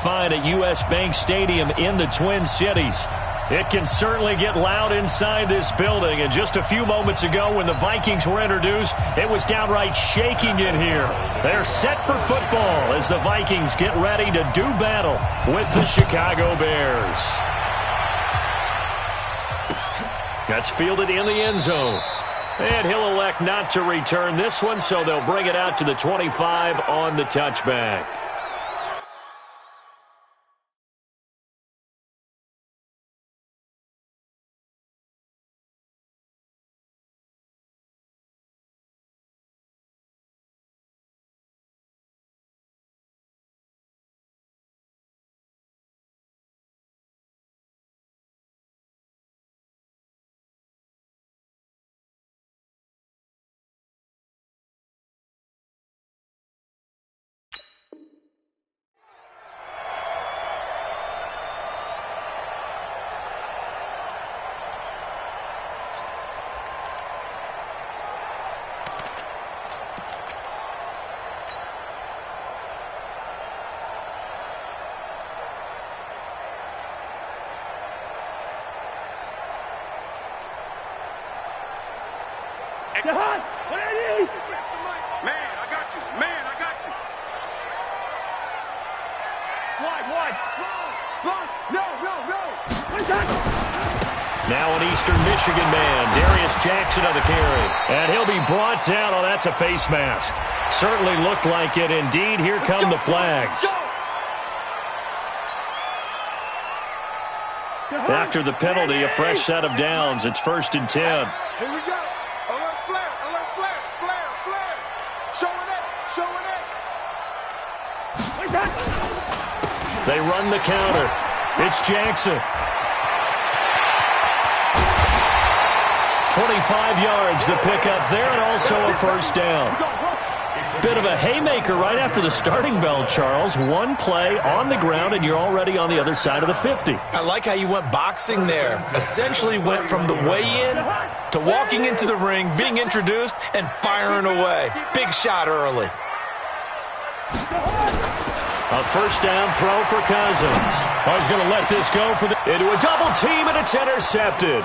Fine at U.S. Bank Stadium in the Twin Cities. It can certainly get loud inside this building. And just a few moments ago when the Vikings were introduced, it was downright shaking in here. They're set for football as the Vikings get ready to do battle with the Chicago Bears. That's fielded in the end zone. And he'll elect not to return this one, so they'll bring it out to the 25 on the touchback. What I need? Man, I got you. Man, I got you. Wide. No. What is that? Now an Eastern Michigan man, Darius Jackson on the carry. And he'll be brought down. Oh, that's a face mask. Certainly looked like it. Indeed, here come the flags. After the penalty, a fresh set of downs. It's 1st and 10. Here we go. Alert flare. Showing it. What is that? They run the counter. It's Jackson. 25 yards the pickup there, and also a first down. Bit of a haymaker right after the starting bell, Charles. One play on the ground, and you're already on the other side of the 50. I like how you went boxing there. Essentially went from the weigh-in to walking into the ring, being introduced, and firing away. Big shot early. A first down throw for Cousins. Oh, he's going to let this go into a double team, and it's intercepted.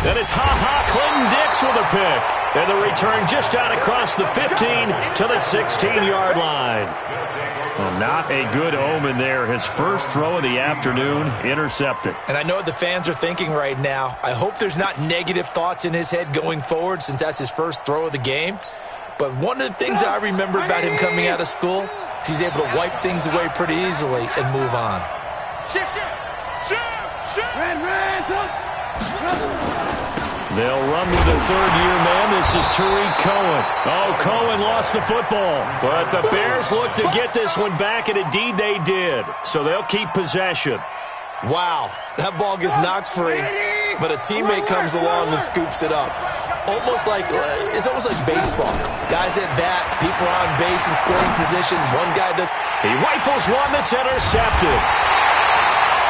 Then it's Clinton Dix with a pick. And the return just out across the 15 to the 16-yard line. Well, not a good omen there. His first throw of the afternoon intercepted. And I know what the fans are thinking right now. I hope there's not negative thoughts in his head going forward since that's his first throw of the game. But one of the things I remember about him coming out of school is he's able to wipe things away pretty easily and move on. They'll run with the third-year man. This is Tariq Cohen. Oh, Cohen lost the football. But the Bears look to get this one back, and indeed they did. So they'll keep possession. Wow, that ball gets knocked free, but a teammate comes along and scoops it up. It's almost like baseball. Guys at bat, people are on base in scoring position. One guy does. He rifles one that's intercepted.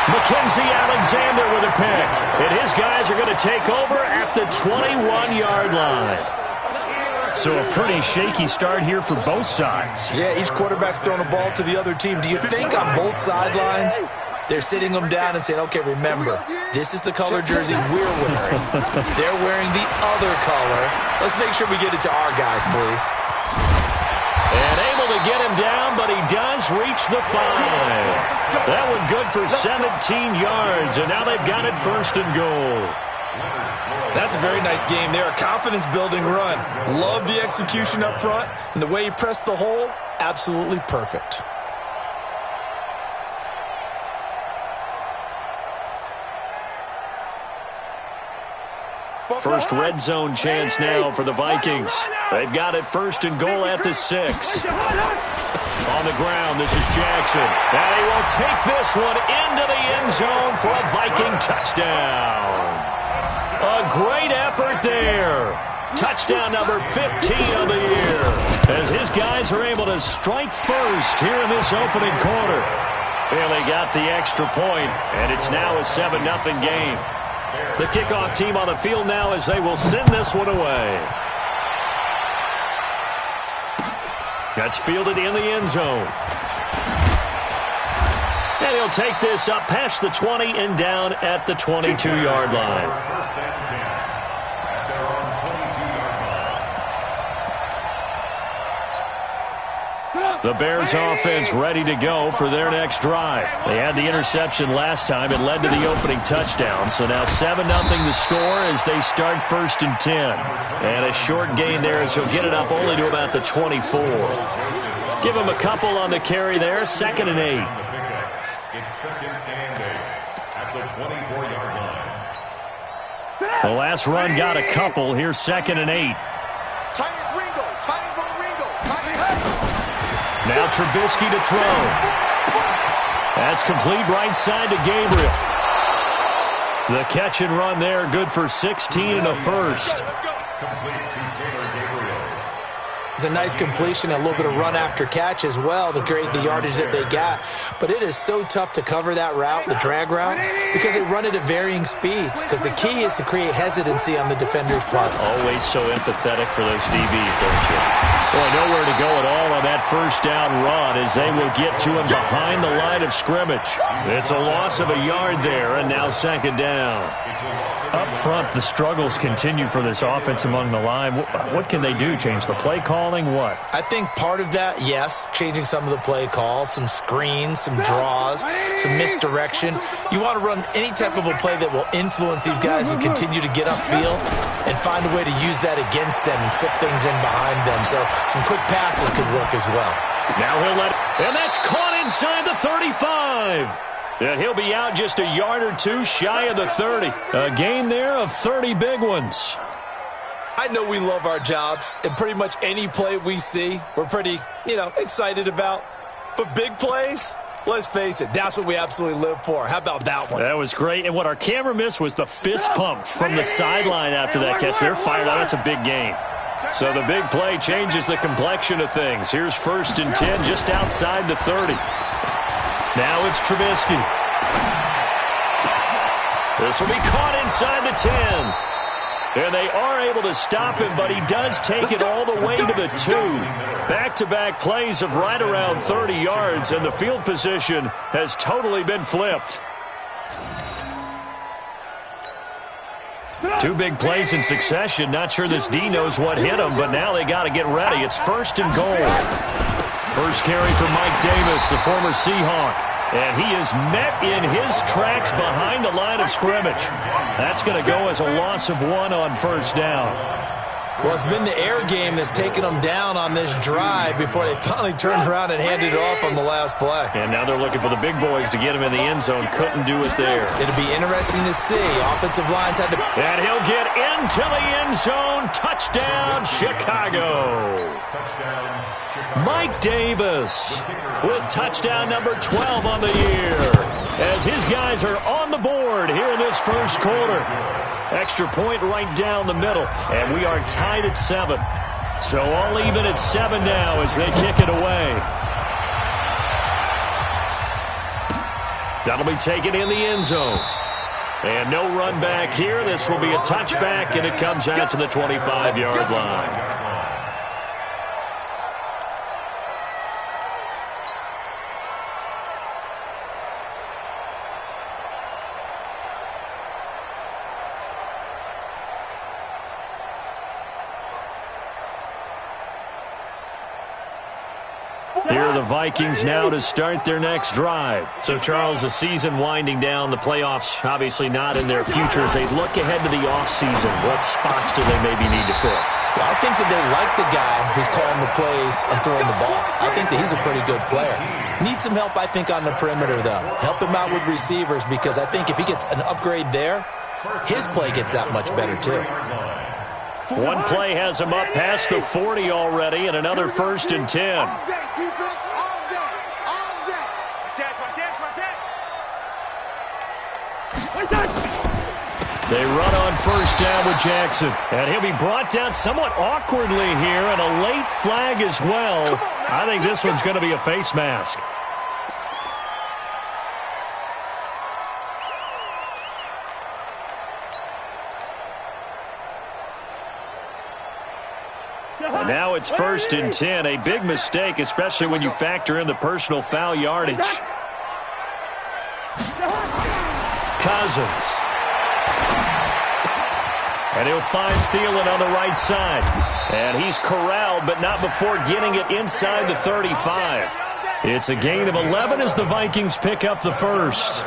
Mackenzie Alexander with a pick. And his guys are going to take over at the 21-yard line. So a pretty shaky start here for both sides. Yeah, each quarterback's throwing a ball to the other team. Do you think on both sidelines they're sitting them down and saying, okay, remember, this is the color jersey we're wearing. They're wearing the other color. Let's make sure we get it to our guys, please. And able to get him down, but he does reach the 5. That one good for 17 yards, and now they've got it 1st and goal. That's a very nice game there, a confidence-building run. Love the execution up front, and the way he pressed the hole, absolutely perfect. First red zone chance now for the Vikings. They've got it 1st and goal at the 6. On the ground, this is Jackson. And he will take this one into the end zone for a Viking touchdown. A great effort there. Touchdown number 15 of the year. As his guys are able to strike first here in this opening quarter. Well, they got the extra point, and it's now a 7-0 game. The kickoff team on the field now as they will send this one away. That's fielded in the end zone. And he'll take this up past the 20 and down at the 22-yard line. The Bears offense ready to go for their next drive. They had the interception last time. It led to the opening touchdown. So now 7-0 the score as they start 1st and 10. And a short gain there as he'll get it up only to about the 24. Give him a couple on the carry there. 2nd and 8. It's 2nd and 8 at the 24-yard line. The last run got a couple. Here's 2nd and 8. Now Trubisky to throw. That's complete right side to Gabriel. The catch and run there, good for 16 and a first. It's a nice completion, a little bit of run after catch as well to create the yardage that they got. But it is so tough to cover that route, the drag route, because they run it at varying speeds. Because the key is to create hesitancy on the defender's part. Always so empathetic for those DBs, aren't you? Boy, nowhere to go at all on that first down run as they will get to him behind the line of scrimmage. It's a loss of a yard there, and now 2nd down. Up front, the struggles continue for this offense among the line. What can they do? Change the play calling? What? I think part of that, yes, changing some of the play calls, some screens, some draws, some misdirection. You want to run any type of a play that will influence these guys and continue to get upfield and find a way to use that against them and slip things in behind them. So some quick passes could work as well. Now he'll let it, and that's caught inside the 35. And he'll be out just a yard or two shy of the 30. A gain there of 30 big ones. I know we love our jobs, and pretty much any play we see, we're pretty, excited about. But big plays, let's face it, that's what we absolutely live for. How about that one? That was great. And what our camera missed was the fist pump from the sideline after that catch. They're fired out. That's a big gain. So the big play changes the complexion of things. Here's 1st and 10 just outside the 30. Now it's Trubisky. This will be caught inside the 10. And they are able to stop him, but he does take it all the way to the 2. Back-to-back plays of right around 30 yards, and the field position has totally been flipped. 2 big plays in succession. Not sure this D knows what hit him, but now they got to get ready. It's 1st and goal. First carry for Mike Davis, the former Seahawk. And he is met in his tracks behind the line of scrimmage. That's going to go as a loss of 1 on 1st down. Well, it's been the air game that's taken them down on this drive before they finally turned around and handed it off on the last play. And now they're looking for the big boys to get him in the end zone. Couldn't do it there. It'll be interesting to see. Offensive lines had to... And he'll get into the end zone. Touchdown, Chicago. Mike Davis with touchdown number 12 on the year as his guys are on the board here in this first quarter. Extra point right down the middle, and we are tied at 7. So all even at 7 now as they kick it away. That'll be taken in the end zone. And no run back here. This will be a touchback, and it comes out to the 25-yard line. Here are the Vikings now to start their next drive. So, Charles, the season winding down, the playoffs obviously not in their future. As they look ahead to the offseason, what spots do they maybe need to fill? Well, I think that they like the guy who's calling the plays and throwing the ball. I think that he's a pretty good player. Needs some help, I think, on the perimeter, though. Help him out with receivers because I think if he gets an upgrade there, his play gets that much better, too. One play has him up past the 40 already, and another 1st and 10. They run on 1st down with Jackson. And he'll be brought down somewhat awkwardly here, and a late flag as well. I think this one's going to be a face mask. And now it's 1st and 10. A big mistake, especially when you factor in the personal foul yardage. Cousins. And he'll find Thielen on the right side. And he's corralled, but not before getting it inside the 35. It's a gain of 11 as the Vikings pick up the first.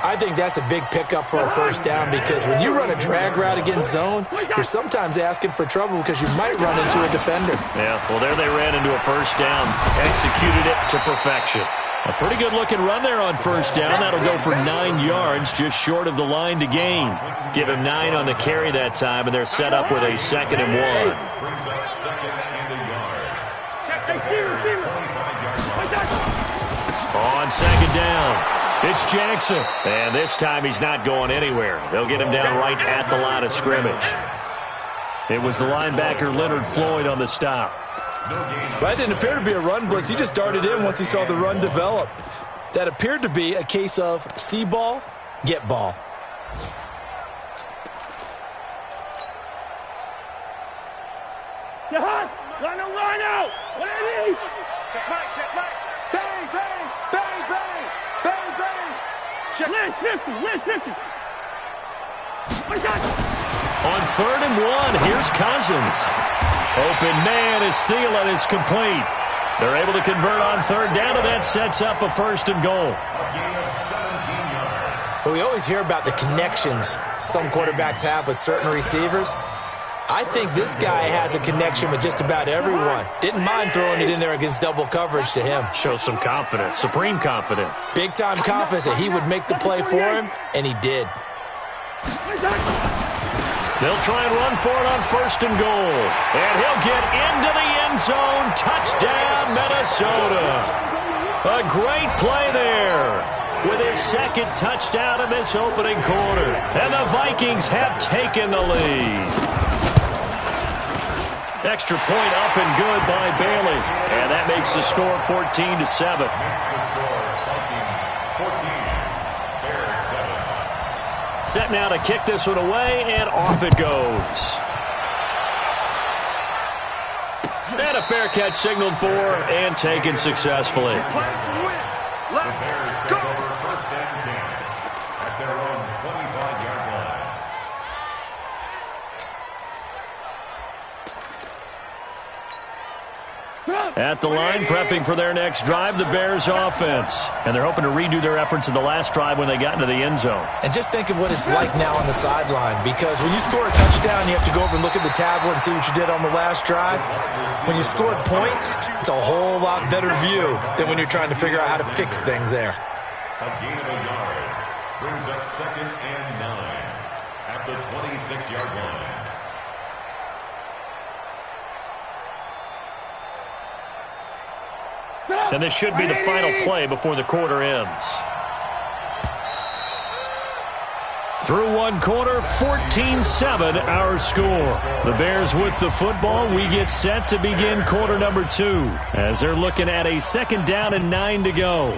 I think that's a big pickup for a first down because when you run a drag route against zone, you're sometimes asking for trouble because you might run into a defender. Yeah, well, there they ran into a first down. Executed it to perfection. A pretty good-looking run there on first down. That'll go for 9 yards, just short of the line to gain. Give him 9 on the carry that time, and they're set up with a 2nd and 1. Brings up 2nd and a yard. On 2nd down, it's Jackson. And this time he's not going anywhere. They'll get him down right at the line of scrimmage. It was the linebacker Leonard Floyd on the stop. That didn't appear to be a run blitz. He just darted in once he saw the run develop. That appeared to be a case of see ball, get ball. Jahan, line out. What I need? Check mate. Bang, bang, bang, bang, bang, bang. Check. Lynn 50. What is that? On 3rd and 1, here's Cousins. Open man is Thielen. It's complete. They're able to convert on 3rd down, and that sets up a 1st and goal. Well, we always hear about the connections some quarterbacks have with certain receivers. I think this guy has a connection with just about everyone. Didn't mind throwing it in there against double coverage to him. Shows some confidence, supreme confidence. Big-time confidence that he would make the play for him, and he did. They'll try and run for it on 1st and goal. And he'll get into the end zone. Touchdown, Minnesota. A great play there with his 2nd touchdown in this opening quarter. And the Vikings have taken the lead. Extra point up and good by Bailey. And that makes the score 14-7. Set now to kick this one away, and off it goes. And a fair catch signaled for and taken successfully. Let's go. First and 10 at their own 25-yard line. At the line, prepping for their next drive, the Bears offense. And they're hoping to redo their efforts in the last drive when they got into the end zone. And just think of what it's like now on the sideline, because when you score a touchdown, you have to go over and look at the tablet and see what you did on the last drive. When you scored points, it's a whole lot better view than when you're trying to figure out how to fix things there. A gain of a yard brings up 2nd and 9 at the 26-yard line. And this should be the final play before the quarter ends. Through one quarter, 14-7 our score. The Bears with the football. We get set to begin quarter number 2 as they're looking at a 2nd down and 9 to go.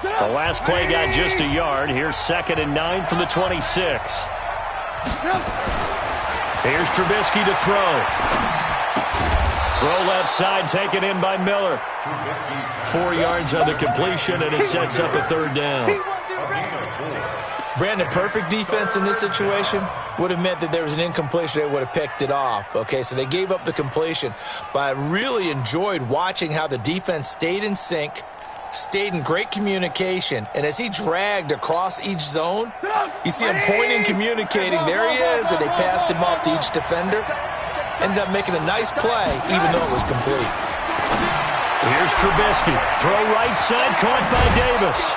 The last play got just a yard. Here's 2nd and 9 from the 26. Here's Trubisky to throw. Throw left side, taken in by Miller. 4 yards on the completion, and it sets up a 3rd down. Brandon, perfect defense in this situation would have meant that there was an incompletion. They would have picked it off. Okay, so they gave up the completion. But I really enjoyed watching how the defense stayed in sync, stayed in great communication, and as he dragged across each zone, you see him pointing, communicating. There he is, and they passed him off to each defender. Ended up making a nice play, even though it was complete. Here's Trubisky. Throw right side, caught by Davis.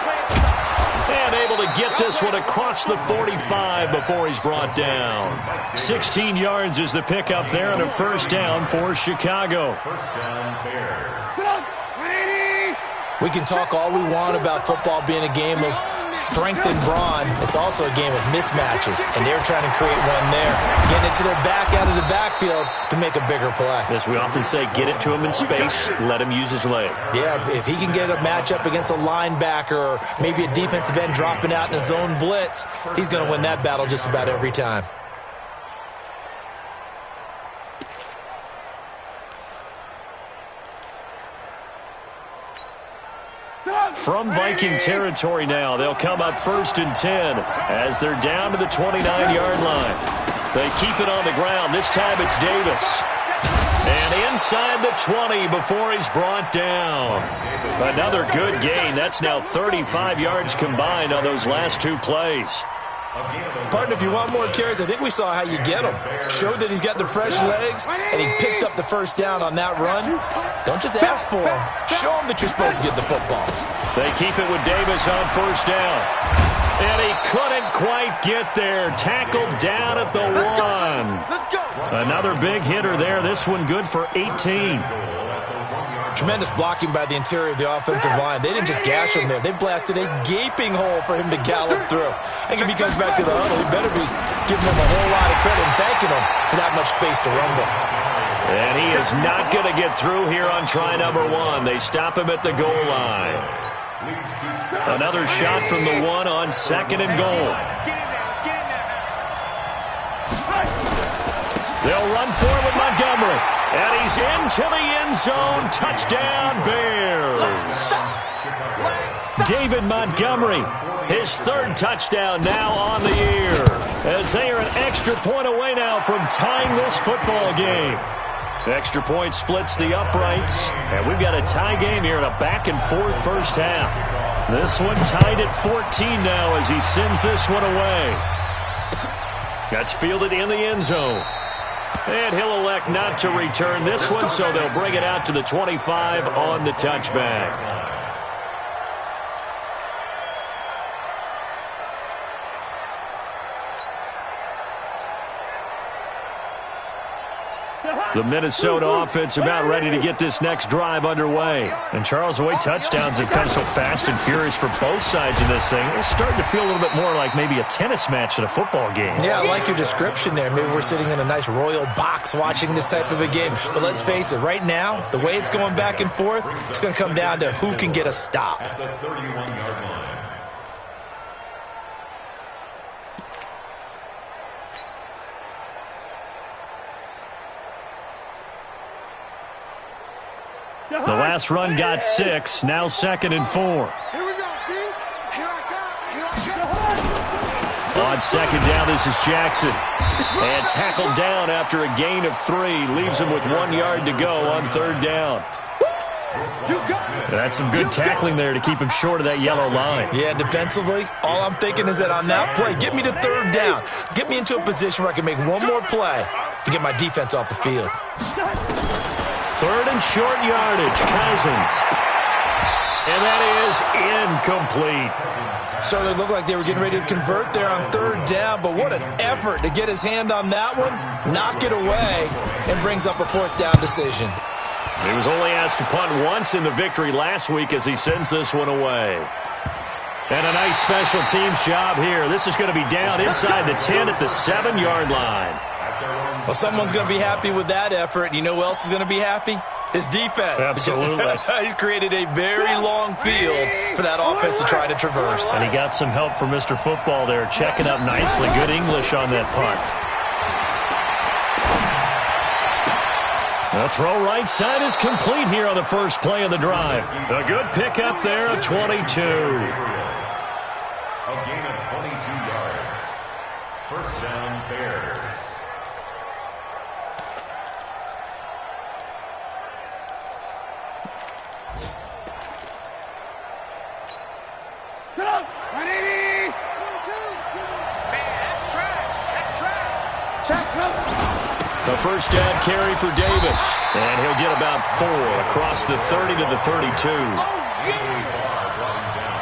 And able to get this one across the 45 before he's brought down. 16 yards is the pickup there, and a 1st down for Chicago. First down, Bears. We can talk all we want about football being a game of strength and brawn. It's also a game of mismatches, and they're trying to create one there. Getting it to their back out of the backfield to make a bigger play. As we often say, get it to him in space, let him use his leg. Yeah, if he can get a matchup against a linebacker or maybe a defensive end dropping out in a zone blitz, he's going to win that battle just about every time. From Viking territory now, they'll come up 1st and 10 as they're down to the 29-yard line. They keep it on the ground. This time it's Davis. And inside the 20 before he's brought down. Another good gain. That's now 35 yards combined on those last 2 plays. Partner, if you want more carries, I think we saw how you get them. Showed that he's got the fresh legs, and he picked up the first down on that run. Don't just ask for him. Show him that you're supposed to get the football. They keep it with Davis on 1st down. And he couldn't quite get there. Tackled down at the 1. Another big hitter there. This one good for 18. Tremendous blocking by the interior of the offensive line. They didn't just gash him there. They blasted a gaping hole for him to gallop through. I think if he comes back to the huddle, he better be giving him a whole lot of credit and thanking him for that much space to rumble. And he is not going to get through here on try number 1. They stop him at the goal line. Another shot from the 1 on 2nd and goal. They'll run forward with Montgomery. And he's into the end zone. Touchdown, Bears. David Montgomery, his 3rd touchdown now on the year. As they are an extra point away now from tying this football game. Extra point splits the uprights. And we've got a tie game here in a back-and-forth first half. This one tied at 14 now as he sends this one away. That's fielded in the end zone. And he'll elect not to return this one, so they'll bring it out to the 25 on the touchback. The Minnesota offense about ready to get this next drive underway. And Charles, the way touchdowns have come so fast and furious for both sides of this thing, it's starting to feel a little bit more like maybe a tennis match than a football game. Yeah, I like your description there. Maybe we're sitting in a nice royal box watching this type of a game. But let's face it, right now, the way it's going back and forth, it's going to come down to who can get a stop. At the 31-yard line. The last run got 6, now 2nd and 4. Here we go, D. Here I come. Here I come. On 2nd down, this is Jackson. And tackled down after a gain of 3. Leaves him with 1 yard to go on 3rd down. That's some good tackling there to keep him short of that yellow line. Yeah, defensively, all I'm thinking is that on that play, get me to 3rd down. Get me into a position where I can make one more play and get my defense off the field. 3rd and short yardage, Cousins. And that is incomplete. Certainly looked like they were getting ready to convert there on 3rd down, but what an effort to get his hand on that one, knock it away, and brings up a 4th down decision. He was only asked to punt once in the victory last week as he sends this one away. And a nice special teams job here. This is going to be down inside the 10 at the 7-yard line. Well, someone's going to be happy with that effort. You know who else is going to be happy? His defense. Absolutely. He's created a very long field for that offense to try to traverse. And he got some help from Mr. Football there, checking up nicely. Good English on that punt. The throw right side is complete here on the first play of the drive. A good pickup there of 22. A gain of 22 yards. First down, Bears. Get up! 180! Man, that's trash! That's trash! Check, A first down carry for Davis. And he'll get about 4 across the 30 to the 32.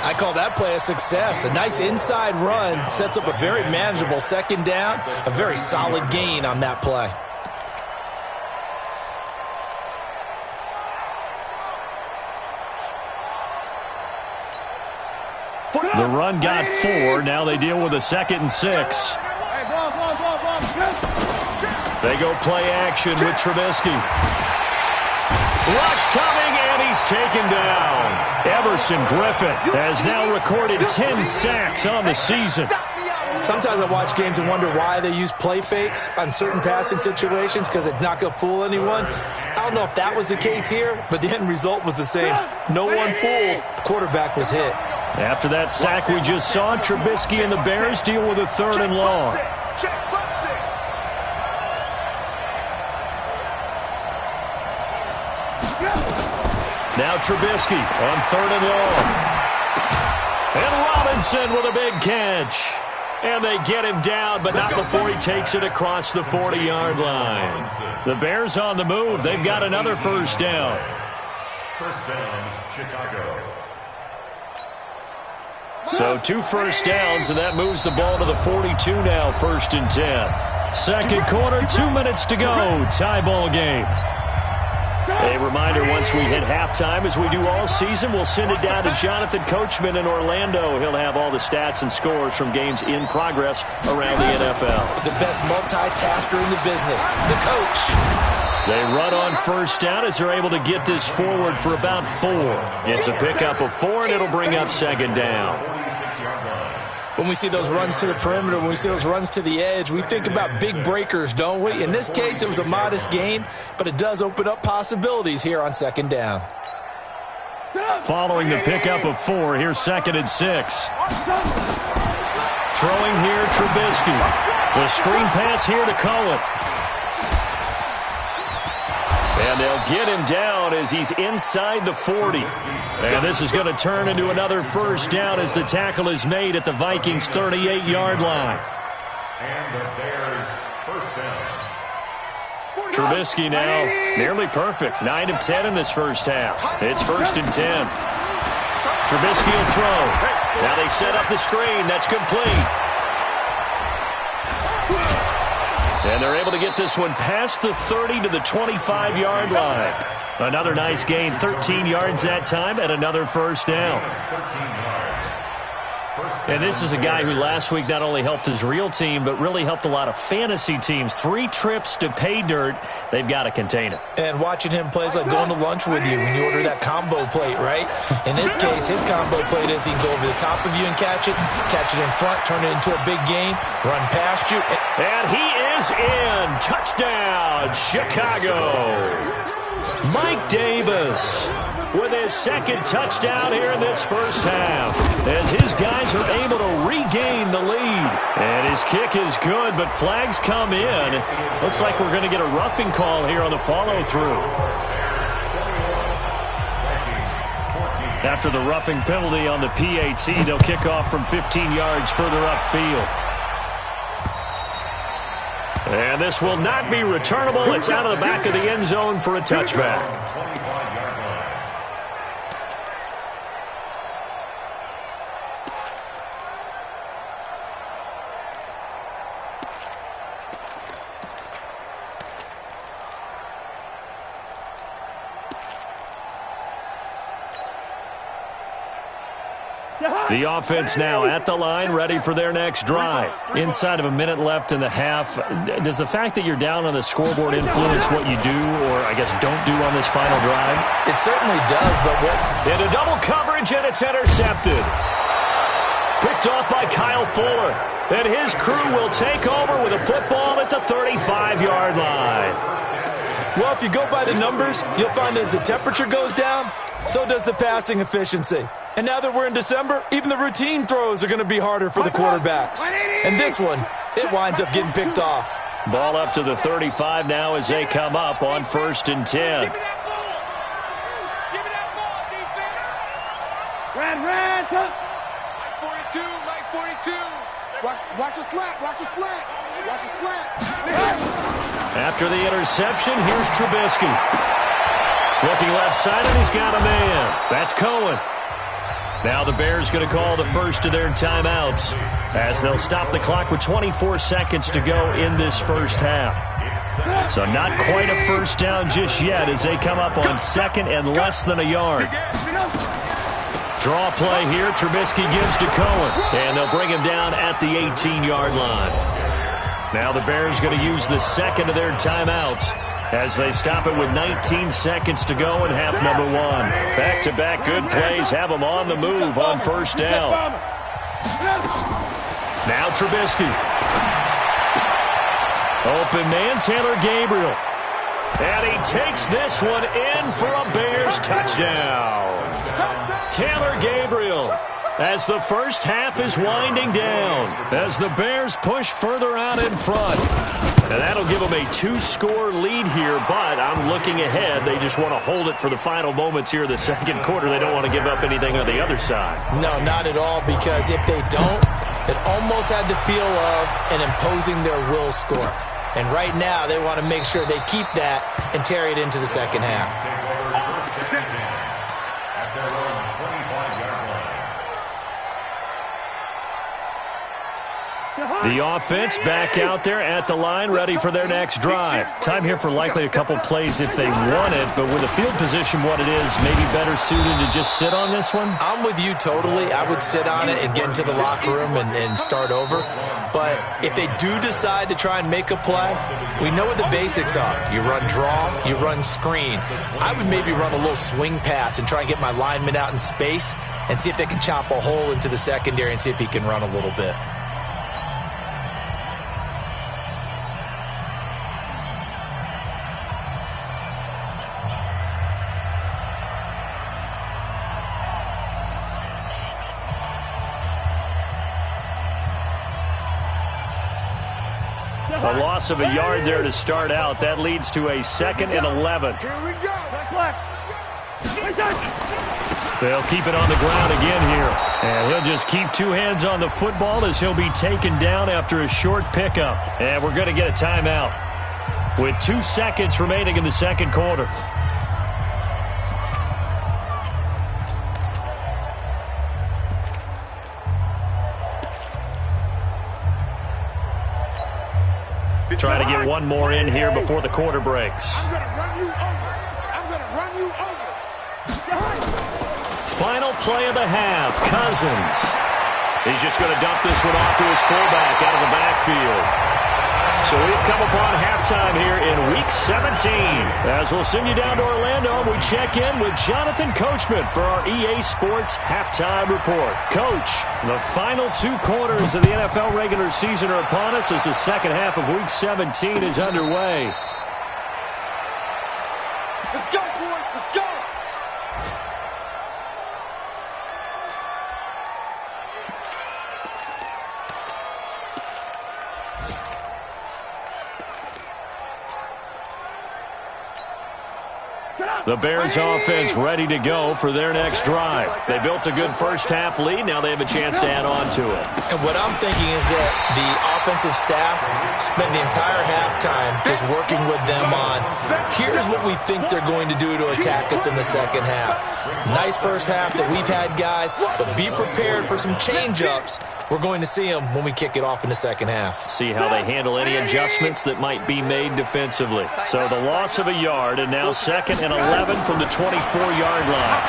I call that play a success. A nice inside run sets up a very manageable 2nd down. A very solid gain on that play. The run got 4. Now they deal with a 2nd and 6. They go play action with Trubisky. Rush coming, and he's taken down. Everson Griffin has now recorded 10 sacks on the season. Sometimes I watch games and wonder why they use play fakes on certain passing situations because it's not going to fool anyone. I don't know if that was the case here, but the end result was the same. No one fooled. The quarterback was hit. After that sack we just saw, Trubisky and the Bears deal with a 3rd and long. Now Trubisky on 3rd and long. And Robinson with a big catch. And they get him down, but not before he takes it across the 40-yard line. The Bears on the move. They've got another 1st down. 1st down, Chicago. So 2 first downs, and that moves the ball to the 42 now, 1st and 10. Second quarter, 2 minutes to go. Tie ball game. A reminder, once we hit halftime, as we do all season, we'll send it down to Jonathan Coachman in Orlando. He'll have all the stats and scores from games in progress around the NFL. The best multitasker in the business, the coach. They run on 1st down as they're able to get this forward for about 4. It's a pickup of 4, and it'll bring up 2nd down. When we see those runs to the perimeter, when we see those runs to the edge, we think about big breakers, don't we? In this case, it was a modest gain, but it does open up possibilities here on 2nd down. Following the pickup of 4, here's 2nd and 6. Throwing here, Trubisky. The screen pass here to Cohen. And they'll get him down as he's inside the 40. And this is going to turn into another 1st down as the tackle is made at the Vikings' 38-yard line. And the Bears' 1st down. Trubisky now nearly perfect. 9 of 10 in this 1st half. It's 1st and 10. Trubisky will throw. Now they set up the screen. That's complete. And they're able to get this one past the 30 to the 25-yard line. Another nice gain, 13 yards that time, and another 1st down. And this is a guy who last week not only helped his real team, but really helped a lot of fantasy teams. 3 trips to pay dirt. They've got to contain it. And watching him play is like going to lunch with you when you order that combo plate, right? In this case, his combo plate is he can go over the top of you and catch it in front, turn it into a big gain, run past you. And he is in. Touchdown, Chicago. Mike Davis with his 2nd touchdown here in this 1st half as his guys are able to regain the lead. And his kick is good, but flags come in. Looks like we're going to get a roughing call here on the follow-through. After the roughing penalty on the PAT, they'll kick off from 15 yards further upfield. And this will not be returnable. It's out of the back of the end zone for a touchback. The offense now at the line, ready for their next drive. Inside of a minute left in the half, does the fact that you're down on the scoreboard influence what you do, or I guess don't do on this final drive? It certainly does, but what... Into double coverage, and it's intercepted. Picked off by Kyle Fuller. And his crew will take over with a football at the 35-yard line. Well, if you go by the numbers, you'll find as the temperature goes down, so does the passing efficiency. And now that we're in December, even the routine throws are going to be harder for the quarterbacks. And this one, it winds up getting picked off. Ball up to the 35 now as they come up on 1st and 10. Red. Light 42. Watch a slant. Watch a slant. After the interception, here's Trubisky. Looking left side, and he's got a man. That's Cohen. Now the Bears going to call the first of their timeouts as they'll stop the clock with 24 seconds to go in this 1st half. So not quite a 1st down just yet as they come up on 2nd and less than a yard. Draw play here. Trubisky gives to Cohen, and they'll bring him down at the 18-yard line. Now the Bears going to use the 2nd of their timeouts as they stop it with 19 seconds to go in half number 1. Back-to-back good plays have them on the move on 1st down. Now Trubisky. Open man, Taylor Gabriel. And he takes this one in for a Bears touchdown. Taylor Gabriel, as the first half is winding down, as the Bears push further out in front. And that'll give them a 2-score lead here, but I'm looking ahead. They just want to hold it for the final moments here in the second quarter. They don't want to give up anything on the other side. No, not at all, because if they don't, it almost had the feel of an imposing their will score. And right now, they want to make sure they keep that and carry it into the second half. At their own 25-yard line. The offense back out there at the line, ready for their next drive. Time here for likely a couple plays if they want it, but with the field position what it is, maybe better suited to just sit on this one? I'm with you totally. I would sit on it and get into the locker room and start over. But if they do decide to try and make a play, we know what the basics are. You run draw, you run screen. I would maybe run a little swing pass and try and get my lineman out in space and see if they can chop a hole into the secondary and see if he can run a little bit. A loss of a yard there to start out. That leads to a 2nd and 11. Here we go. They'll keep it on the ground again here. And he'll just keep two hands on the football as he'll be taken down after a short pickup. And we're going to get a timeout with 2 seconds remaining in the second quarter. Trying to get one more in here before the quarter breaks. I'm going to run you over. I'm going to run you over. Final play of the half, Cousins. He's just going to dump this one off to his fullback out of the backfield. So we've come upon halftime here in Week 17. As we'll send you down to Orlando, we check in with Jonathan Coachman for our EA Sports Halftime Report. Coach, the final 2 quarters of the NFL regular season are upon us as the second half of Week 17 is underway. Let's go, boys. Let's go. The Bears offense ready to go for their next drive. They built a good first half lead. Now they have a chance to add on to it. And what I'm thinking is that the offensive staff spent the entire halftime just working with them on, here's what we think they're going to do to attack us in the second half. Nice first half that we've had, guys, but be prepared for some change-ups. We're going to see them when we kick it off in the second half. See how they handle any adjustments that might be made defensively. So the loss of a yard, and now 2nd and 11 from the 24-yard line.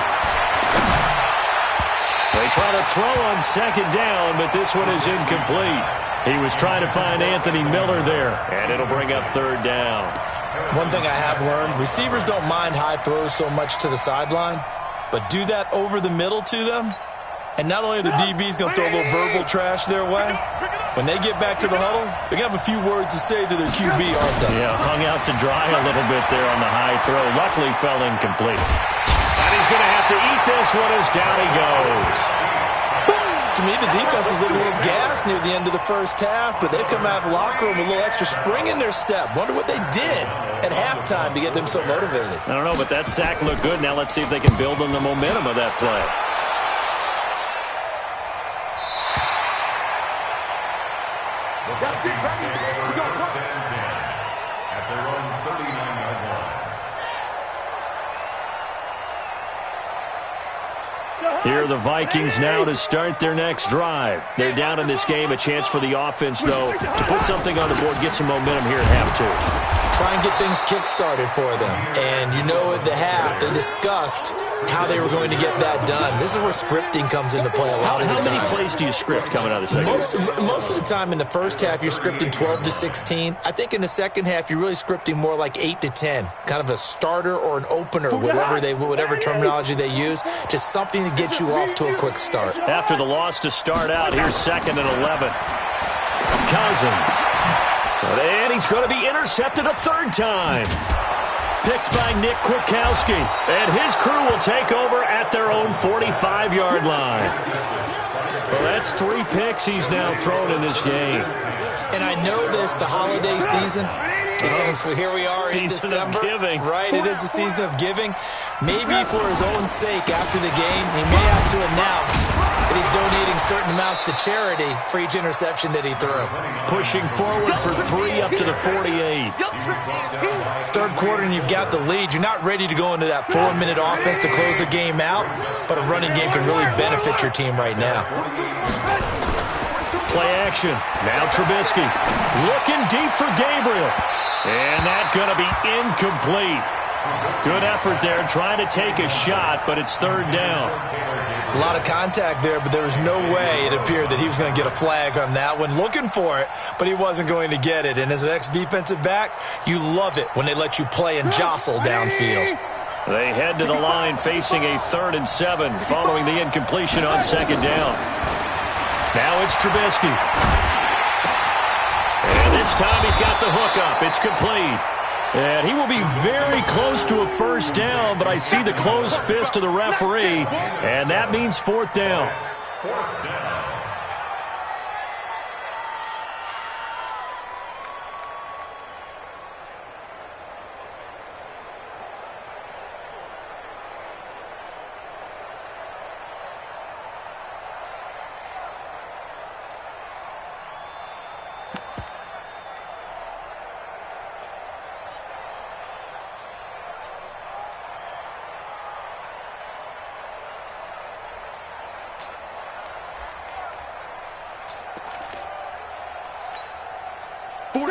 They try to throw on 2nd down, but this one is incomplete. He was trying to find Anthony Miller there, and it'll bring up 3rd down. One thing I have learned, receivers don't mind high throws so much to the sideline, but do that over the middle to them, and not only are the DBs going to throw a little verbal trash their way, when they get back to the huddle, they're going to have a few words to say to their QB, aren't they? Yeah, hung out to dry a little bit there on the high throw. Luckily fell incomplete. And he's going to have to eat this one as down he goes. To me, the defense was a little gassed near the end of the first half, but they come out of the locker room with a little extra spring in their step. Wonder what they did at halftime to get them so motivated. I don't know, but that sack looked good. Now let's see if they can build on the momentum of that play. That's it, baby. We got one. At their own 39-yard line. Here are the Vikings now to start their next drive. They're down in this game. A chance for the offense, though, to put something on the board, get some momentum here at half 2. Try and get things kick-started for them. And you know at the half, they discussed how they were going to get that done. This is where scripting comes into play a lot of the time. How many plays do you script coming out of the second half? Most of the time in the first half, you're scripting 12 to 16. I think in the second half, you're really scripting more like 8 to 10. Kind of a starter or an opener, whatever terminology they use. Just something to get you off to a quick start. After the loss to start out, here's 2nd and 11. Cousins. And he's going to be intercepted a 3rd time. picked by Nick Kwiatkowski. And his crew will take over at their own 45-yard line. Well, that's 3 picks he's now thrown in this game. And I know this, the holiday season, because here we are in December. Season of giving. Right, it is the season of giving. Maybe for his own sake after the game, he may have to announce that he's donating certain amounts to charity for each interception that he threw. Pushing forward for 3 up to the 48. Third quarter and you've got the lead. You're not ready to go into that 4-minute offense to close the game out, but a running game can really benefit your team right now. Play action. Now Trubisky looking deep for Gabriel. And that's going to be incomplete. Good effort there trying to take a shot, but it's 3rd down. A lot of contact there, but there was no way it appeared that he was going to get a flag on that one. Looking for it, but he wasn't going to get it. And as an ex-defensive back, you love it when they let you play and jostle downfield. They head to the line facing a 3rd and 7 following the incompletion on 2nd down. Now it's Trubisky. And this time he's got the hook up. It's complete. And he will be very close to a 1st down, but I see the closed fist of the referee, and that means 4th down.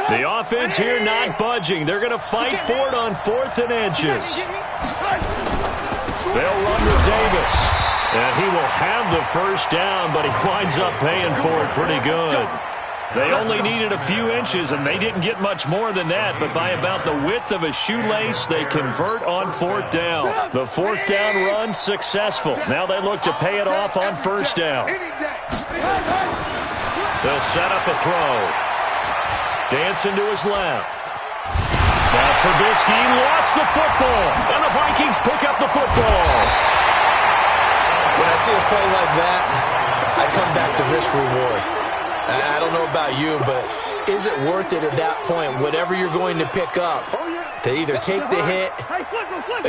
The offense here not budging. They're going to fight for it on 4th and inches. They'll run to Davis. And he will have the 1st down, but he winds up paying for it pretty good. They only needed a few inches, and they didn't get much more than that. But by about the width of a shoelace, they convert on 4th down. The 4th down run successful. Now they look to pay it off on 1st down. They'll set up a throw. Dancing to his left. Now Trubisky lost the football, and the Vikings pick up the football. When I see a play like that, I come back to risk-reward. I don't know about you, but is it worth it at that point, whatever you're going to pick up, to either take the hit,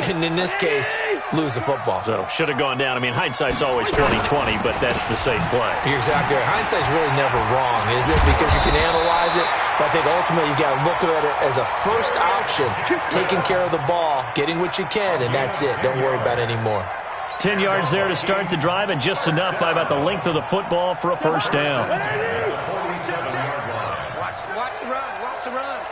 and in this case, lose the football? So, should have gone down. I mean, hindsight's always 20/20, but that's the safe play. You're exactly right. Hindsight's really never wrong, is it? Because you can analyze it, but I think ultimately you got to look at it as a first option, taking care of the ball, getting what you can, and that's it. Don't worry about it anymore. 10 yards there to start the drive, and just enough by about the length of the football for a 1st down. Watch the run. Watch the run.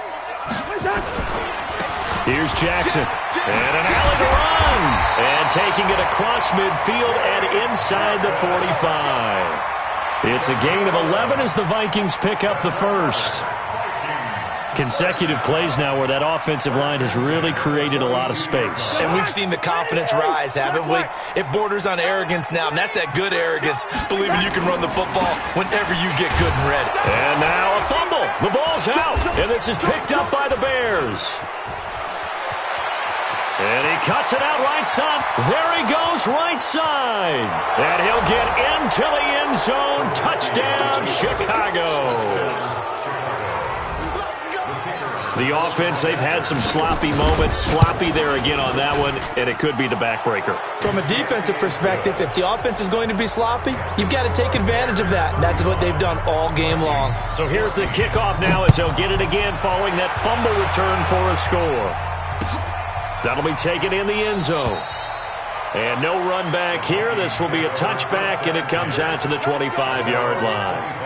Here's Jackson. And an alley to run. And taking it across midfield and inside the 45. It's a gain of 11 as the Vikings pick up the 1st. Consecutive plays now where that offensive line has really created a lot of space. And we've seen the confidence rise, haven't we? It borders on arrogance now, and that's that good arrogance, believing you can run the football whenever you get good and ready. And now a fumble. The ball's out, and this is picked up by the Bears. And he cuts it out right side. There he goes, right side. And he'll get into the end zone. Touchdown, Chicago. The offense, they've had some sloppy moments. Sloppy there again on that one, and it could be the backbreaker. From a defensive perspective, if the offense is going to be sloppy, you've got to take advantage of that. And that's what they've done all game long. So here's the kickoff now as he'll get it again following that fumble return for a score. That'll be taken in the end zone. And no run back here. This will be a touchback, and it comes out to the 25-yard line.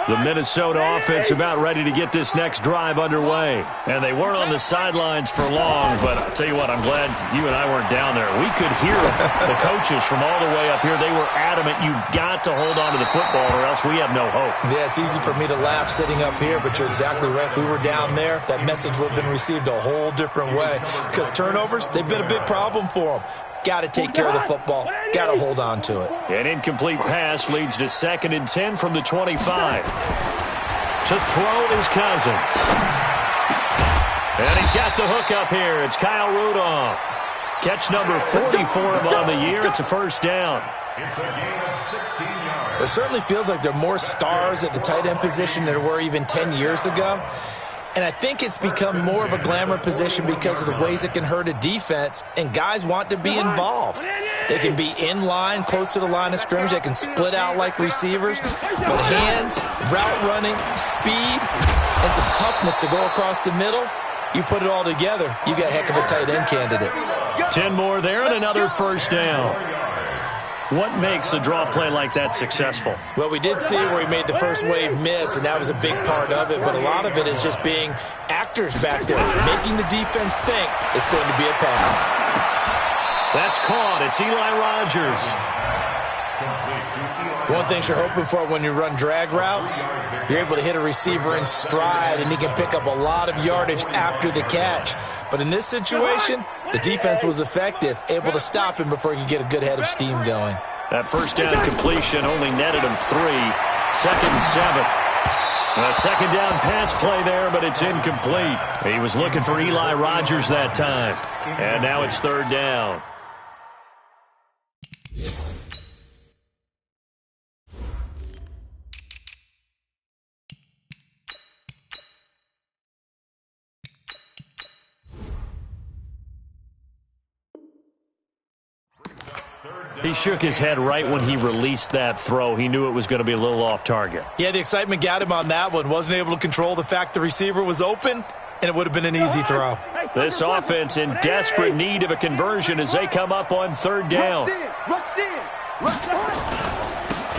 The Minnesota offense about ready to get this next drive underway. And they weren't on the sidelines for long, but I'll tell you what, I'm glad you and I weren't down there. We could hear the coaches from all the way up here. They were adamant, you've got to hold on to the football or else we have no hope. Yeah, it's easy for me to laugh sitting up here, but you're exactly right. If we were down there, that message would have been received a whole different way. Because turnovers, they've been a big problem for them. Got to take care of the football. Got to hold on to it. An incomplete pass leads to 2nd and 10 from the 25. To throw is Cousins. And he's got the hook up here. It's Kyle Rudolph. Catch number 40 for him on the year. It's a first down. It's a gain of 16 yards. It certainly feels like there are more stars at the tight end position than there were even 10 years ago. And I think it's become more of a glamour position because of the ways it can hurt a defense, and guys want to be involved. They can be in line, close to the line of scrimmage. They can split out like receivers. But hands, route running, speed, and some toughness to go across the middle, you put it all together, you got a heck of a tight end candidate. 10 more there and another first down. What makes a draw play like that successful? Well, we did see where he made the first wave miss, and that was a big part of it. But a lot of it is just being actors back there, making the defense think it's going to be a pass. That's caught. It's Eli Rogers. One thing you're hoping for when you run drag routes, you're able to hit a receiver in stride, and he can pick up a lot of yardage after the catch. But in this situation, the defense was effective, able to stop him before he could get a good head of steam going. That first down completion only netted him 3. 2nd and 7. A second down pass play there, but it's incomplete. He was looking for Eli Rogers that time. And now it's 3rd down. He shook his head right when he released that throw. He knew it was going to be a little off target. Yeah, the excitement got him on that one. Wasn't able to control the fact the receiver was open, and it would have been an easy throw. This offense in desperate need of a conversion as they come up on 3rd down.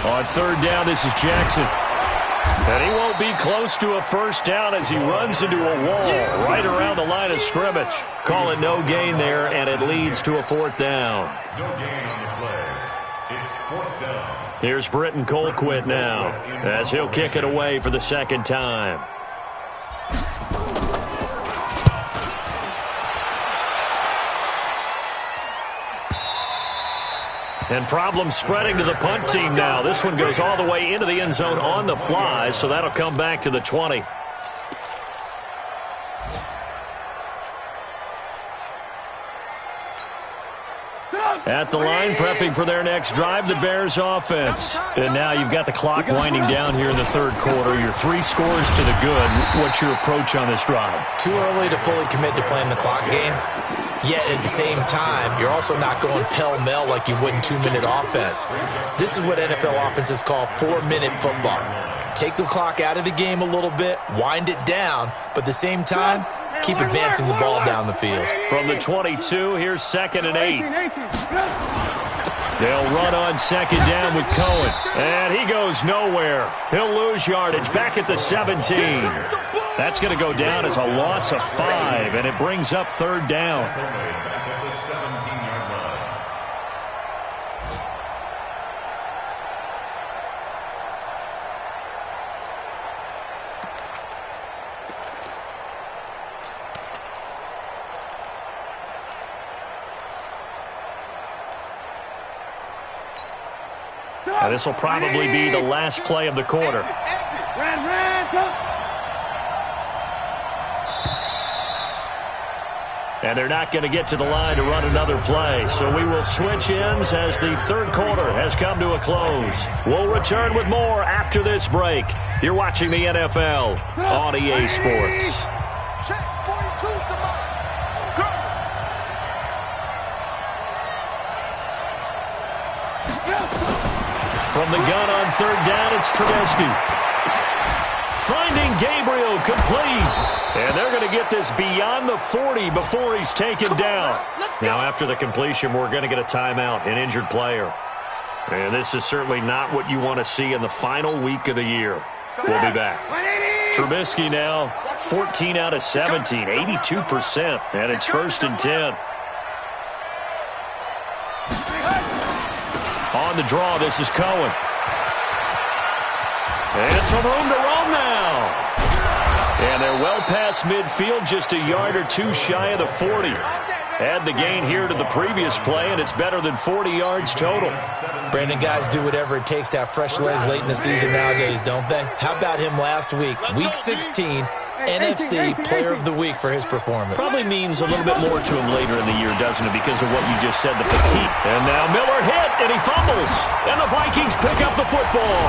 On 3rd down, this is Jackson. And he won't be close to a first down as he runs into a wall right around the line of scrimmage. Call it no gain there, and it leads to a 4th down. No gain on the play. It's 4th down. Here's Britton Colquitt now as he'll kick it away for the 2nd time. And problems spreading to the punt team now. This one goes all the way into the end zone on the fly, so that'll come back to the 20. At the line, prepping for their next drive, the Bears offense. And now you've got the clock winding down here in the 3rd quarter. You're 3 scores to the good. What's your approach on this drive? Too early to fully commit to playing the clock game. Yet at the same time, you're also not going pell-mell like you would in 2-minute offense. This is what NFL offenses call 4-minute football. Take the clock out of the game a little bit, wind it down, but at the same time, keep advancing the ball down the field. From the 22, here's 2nd and 8. They'll run on 2nd down with Cohen. And he goes nowhere. He'll lose yardage back at the 17. That's going to go down as a loss of 5, and it brings up 3rd down. Back at the 17-yard line. Now, this will probably be the last play of the quarter. And they're not going to get to the line to run another play. So we will switch ends as the 3rd quarter has come to a close. We'll return with more after this break. You're watching the NFL on EA Sports. From the gun on 3rd down, it's Trubisky. Finding Gabriel complete. And they're going to get this beyond the 40 before he's taken down. Now, after the completion, we're going to get a timeout, an injured player. And this is certainly not what you want to see in the final week of the year. We'll be back. Trubisky now, 14 out of 17, 82%. And it's 1st and 10. On the draw, this is Cohen. And some room to roam now. And they're well past midfield, just a yard or 2 shy of the 40. Add the gain here to the previous play, and it's better than 40 yards total. Brandon, guys do whatever it takes to have fresh legs late in the season nowadays, don't they? How about him last week? Week 16, NFC Player of the Week for his performance. Probably means a little bit more to him later in the year, doesn't it, because of what you just said, the fatigue. And now Miller hit, and he fumbles. And the Vikings pick up the football.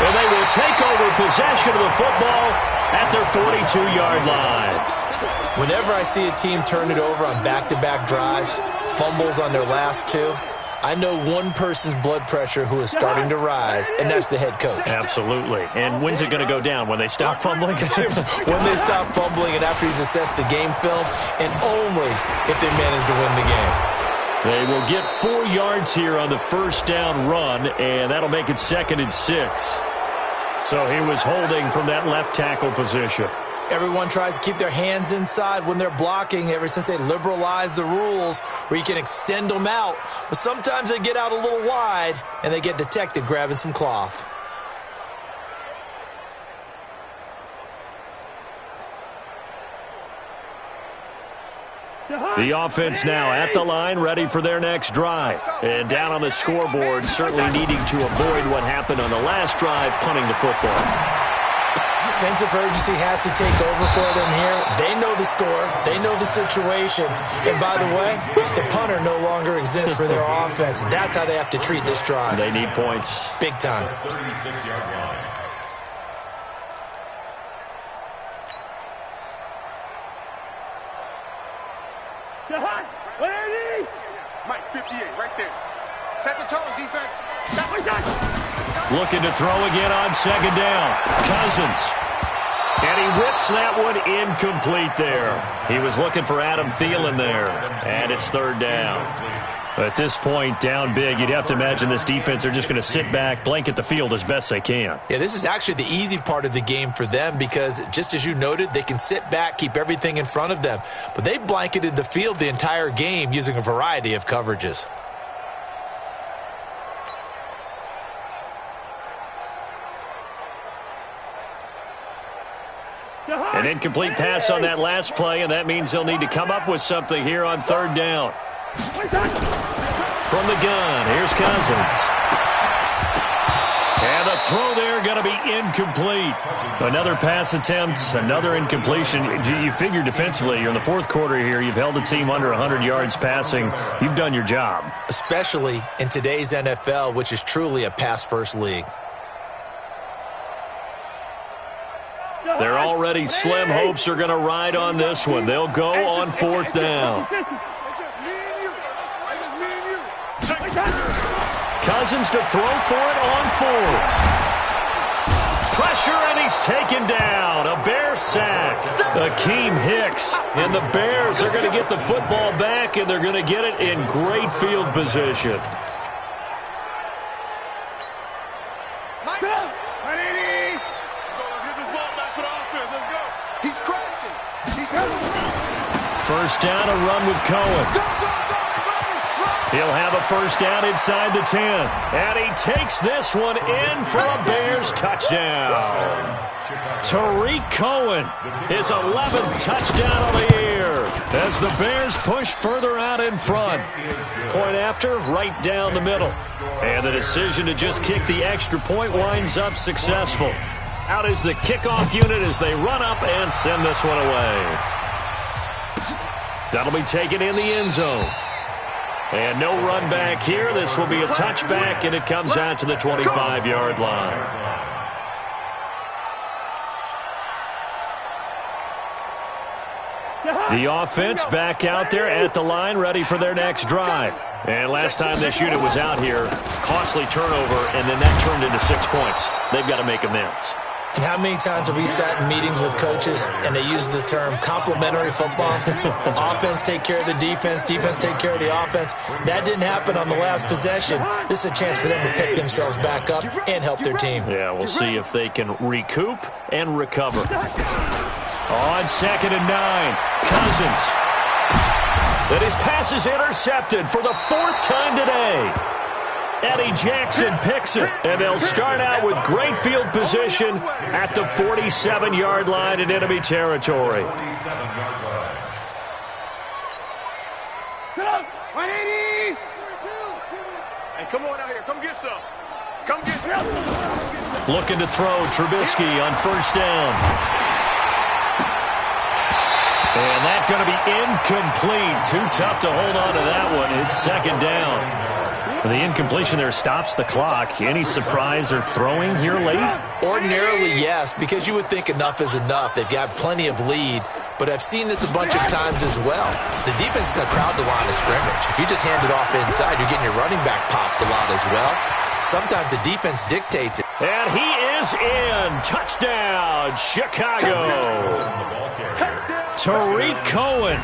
And they will take over possession of the football at their 42-yard line. Whenever I see a team turn it over on back-to-back drives, fumbles on their last two, I know one person's blood pressure who is starting to rise, and that's the head coach. Absolutely. And when's it going to go down? When they stop fumbling? When they stop fumbling and after he's assessed the game film, and only if they manage to win the game. They will get 4 yards here on the first down run, and that'll make it 2nd and 6. So he was holding from that left tackle position. Everyone tries to keep their hands inside when they're blocking ever since they liberalized the rules where you can extend them out. But sometimes they get out a little wide and they get detected grabbing some cloth. The offense now at the line, ready for their next drive. And down on the scoreboard, certainly needing to avoid what happened on the last drive, punting the football. Sense of urgency has to take over for them here. They know the score. They know the situation. And by the way, the punter no longer exists for their offense. That's how they have to treat this drive. They need points. Big time. 36-yard line. Mike, 58, right there. Set the tone, defense. Stop. Looking to throw again on 2nd down. Cousins. And he whips that one incomplete there. He was looking for Adam Thielen there. And it's 3rd down. At this point, down big, you'd have to imagine this defense are just going to sit back, blanket the field as best they can. Yeah, this is actually the easy part of the game for them because, just as you noted, they can sit back, keep everything in front of them. But they've blanketed the field the entire game using a variety of coverages. An incomplete pass on that last play, and that means they'll need to come up with something here on 3rd down. From the gun, here's Cousins. And the throw there going to be incomplete. Another pass attempt, another incompletion. You figure defensively, you're in the 4th quarter here. You've held the team under 100 yards passing. You've done your job. Especially in today's NFL, which is truly a pass-first league. They're already slim hopes are going to ride on this one. They'll go on 4th down. Cousins to throw for it on 4th. Pressure, and he's taken down. A Bear sack. Akeem Hicks. And the Bears are going to get the football back, and they're going to get it in great field position. First down, a run with Cohen. He'll have a first down inside the 10. And he takes this one in for a Bears touchdown. Tariq Cohen, his 11th touchdown of the year as the Bears push further out in front. Point after, right down the middle. And the decision to just kick the extra point winds up successful. Out is the kickoff unit as they run up and send this one away. That'll be taken in the end zone. And no run back here. This will be a touchback, and it comes out to the 25-yard line. The offense back out there at the line, ready for their next drive. And last time this unit was out here, costly turnover, and then that turned into 6 points. They've got to make amends. And how many times have we sat in meetings with coaches and they use the term complementary football? Offense take care of the defense, defense take care of the offense. That didn't happen on the last possession. This is a chance for them to pick themselves back up and help their team. Yeah, we'll see if they can recoup and recover. On 2nd and 9, Cousins. And his pass is intercepted for the 4th time today. Eddie Jackson picks it, and they'll start out with great field position at the 47-yard line in enemy territory. Hey, come on out here. Come get some. Come get some. Looking to throw, Trubisky on first down. And that's going to be incomplete. Too tough to hold on to that one. It's second down. The incompletion there stops the clock. Any surprise they're throwing here late? Ordinarily, yes, because you would think enough is enough. They've got plenty of lead, but I've seen this a bunch of times as well. The defense is going to crowd the line of scrimmage. If you just hand it off inside, you're getting your running back popped a lot as well. Sometimes the defense dictates it. And he is in. Touchdown, Chicago. Tariq Cohen,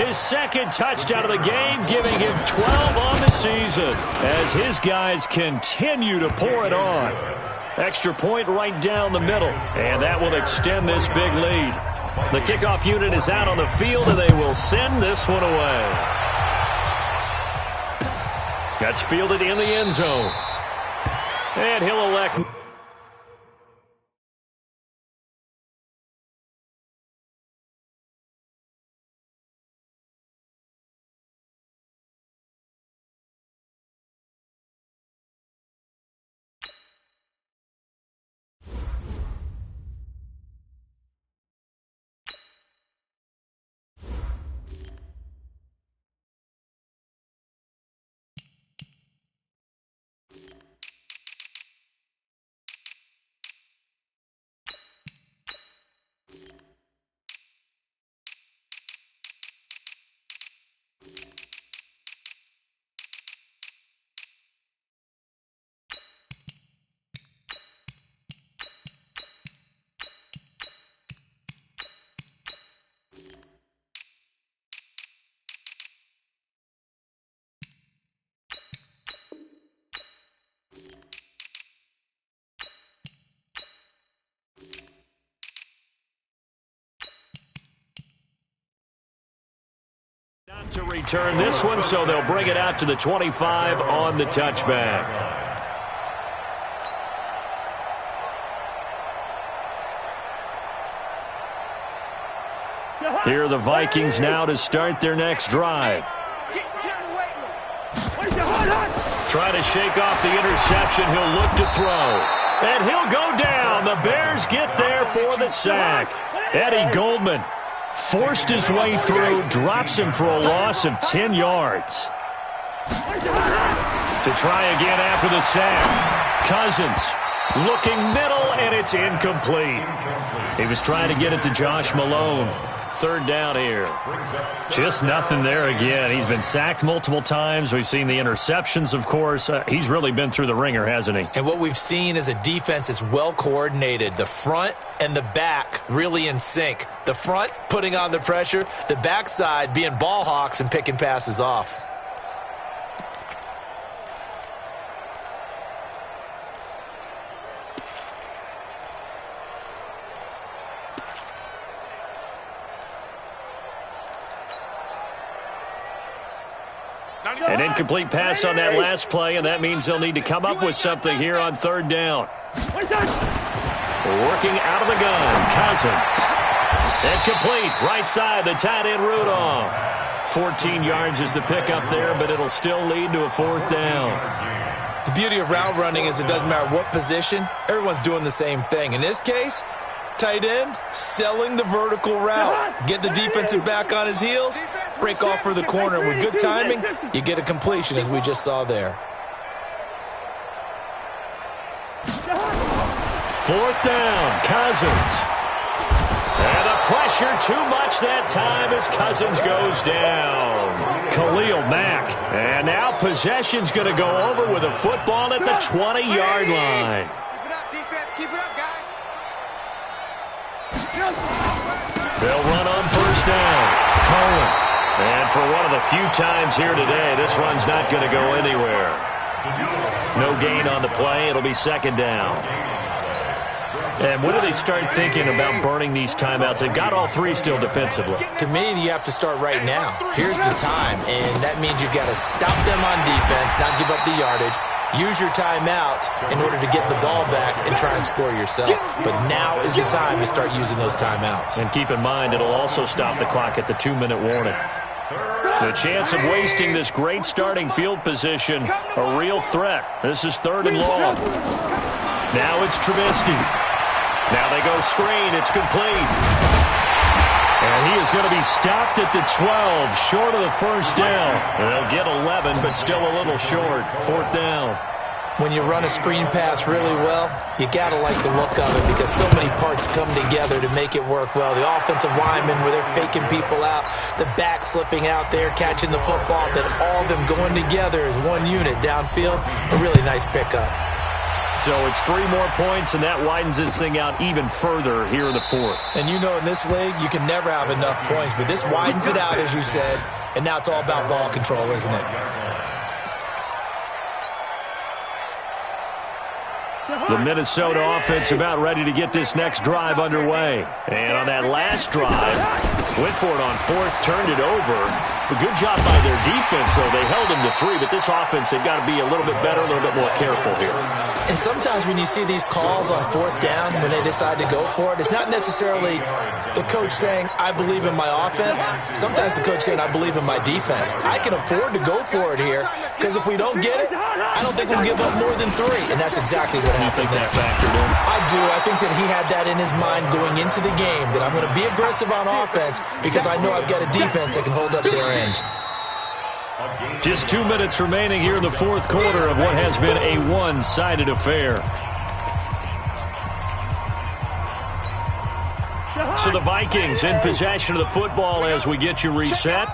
his second touchdown of the game, giving him 12 on the season as his guys continue to pour it on. Extra point right down the middle, and that will extend this big lead. The kickoff unit is out on the field, and they will send this one away. That's fielded in the end zone. And he'll elect... Not to return this one, so they'll bring it out to the 25 on the touchback. Here are the Vikings now to start their next drive. Try to shake off the interception. He'll look to throw. And he'll go down. The Bears get there for the sack. Eddie Goldman forced his way through, drops him for a loss of 10 yards. To try again after the sack. Cousins looking middle, and it's incomplete. He was trying to get it to Josh Malone. Third down here. Just nothing there again. He's been sacked multiple times. We've seen the interceptions, of course. He's really been through the ringer, hasn't he? And what we've seen is a defense that's well coordinated. The front and the back really in sync. The front putting on the pressure. The backside being ball hawks and picking passes off. An incomplete pass on that last play, and that means they'll need to come up with something here on third down. Working out of the gun, Cousins. Incomplete, right side, the tight end Rudolph. 14 yards is the pickup there, but it'll still lead to a fourth down. The beauty of route running is it doesn't matter what position, everyone's doing the same thing. In this case, tight end selling the vertical route. Get the defensive back on his heels, break off for the corner. With good timing, you get a completion, as we just saw there. Fourth down, Cousins. And the pressure too much that time as Cousins goes down. Khalil Mack. And now possession's going to go over with a football at the 20-yard line. Keep it up, defense. Keep it up, guys. They'll run on first down. Cohen. And for one of the few times here today, this run's not going to go anywhere. No gain on the play. It'll be second down. And when do they start thinking about burning these timeouts? They've got all three still defensively. To me, you have to start right now. Here's the time, and that means you've got to stop them on defense, not give up the yardage. Use your timeouts in order to get the ball back and try and score yourself. But now is the time to start using those timeouts. And keep in mind, it'll also stop the clock at the 2-minute warning. The chance of wasting this great starting field position, a real threat. This is third and long. Now it's Trubisky. Now they go screen. It's complete. And he is going to be stopped at the 12, short of the first down. They'll get 11, but still a little short. 4th down. When you run a screen pass really well, you got to like the look of it because so many parts come together to make it work well. The offensive linemen, where they're faking people out, the back slipping out there, catching the football, then all of them going together as one unit downfield. A really nice pickup. So it's 3 more points, and that widens this thing out even further here in the 4th. And you know in this league, you can never have enough points, but this widens it out, as you said, and now it's all about ball control, isn't it? The Minnesota offense about ready to get this next drive underway. And on that last drive, went for it on 4th, turned it over. A good job by their defense, though. They held them to 3, but this offense, they've got to be a little bit better, a little bit more careful here. And sometimes when you see these calls on 4th down, when they decide to go for it, it's not necessarily the coach saying, I believe in my offense. Sometimes the coach saying, I believe in my defense. I can afford to go for it here because if we don't get it, I don't think we'll give up more than 3. And that's exactly what happened. You think that factored in? I do. I think that he had that in his mind going into the game, that I'm going to be aggressive on offense because I know I've got a defense that can hold up their end. Just 2 minutes remaining here in the 4th quarter of what has been a one-sided affair. So the Vikings in possession of the football as we get you reset.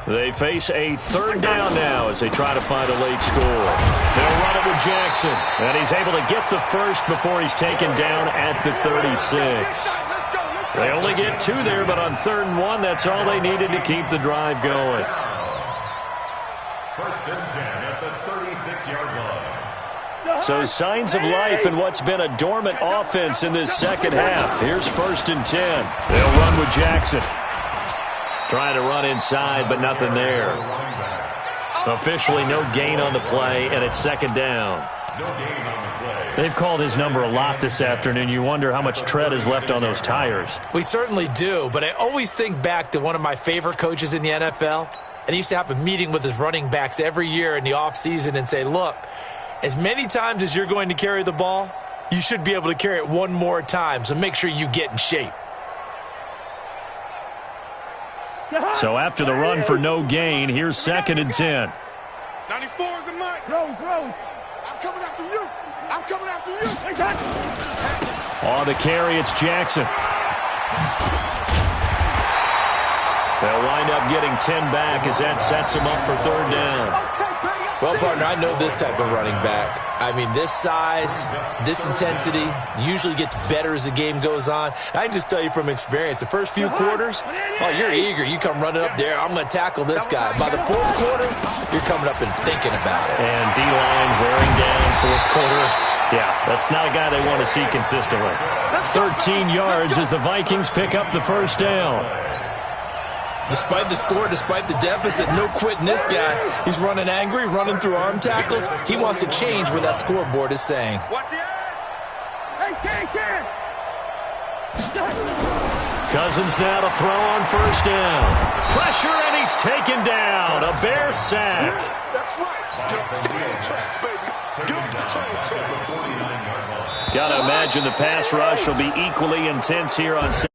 They face a 3rd down now as they try to find a late score. They'll run it with Jackson, and he's able to get the first before he's taken down at the 36. They only get 2 there, but on 3rd and 1, that's all they needed to keep the drive going. 1st and 10 at the 36-yard line. So signs of life in what's been a dormant offense in this second half. Here's 1st and 10. They'll run with Jackson. Trying to run inside, but nothing there. Officially no gain on the play, and it's 2nd down. They've called his number a lot this afternoon. You wonder how much tread is left on those tires. We certainly do, but I always think back to one of my favorite coaches in the NFL. And he used to have a meeting with his running backs every year in the offseason and say, look, as many times as you're going to carry the ball, you should be able to carry it one more time, so make sure you get in shape. So after the run for no gain, here's 2nd and 10. 94 is the mark. Rose. I'm coming after you. I'm coming after you. On the carry, it's Jackson. They'll wind up getting 10 back as that sets him up for 3rd down. Well, partner, I know this type of running back. I mean, this size, this intensity usually gets better as the game goes on. I can just tell you from experience, the first few quarters, oh, you're eager. You come running up there, I'm going to tackle this guy. By the 4th quarter, you're coming up and thinking about it. And D-line wearing down 4th quarter. Yeah, that's not a guy they want to see consistently. 13 yards as the Vikings pick up the 1st down. Despite the score, despite the deficit, no quitting this guy. He's running angry, running through arm tackles. He wants to change what that scoreboard is saying. Cousins now to throw on 1st down. Pressure, and he's taken down. A Bear sack. That's right. Get off the train tracks, baby. Get off the train tracks. Got to imagine the pass rush will be equally intense here on Saturday.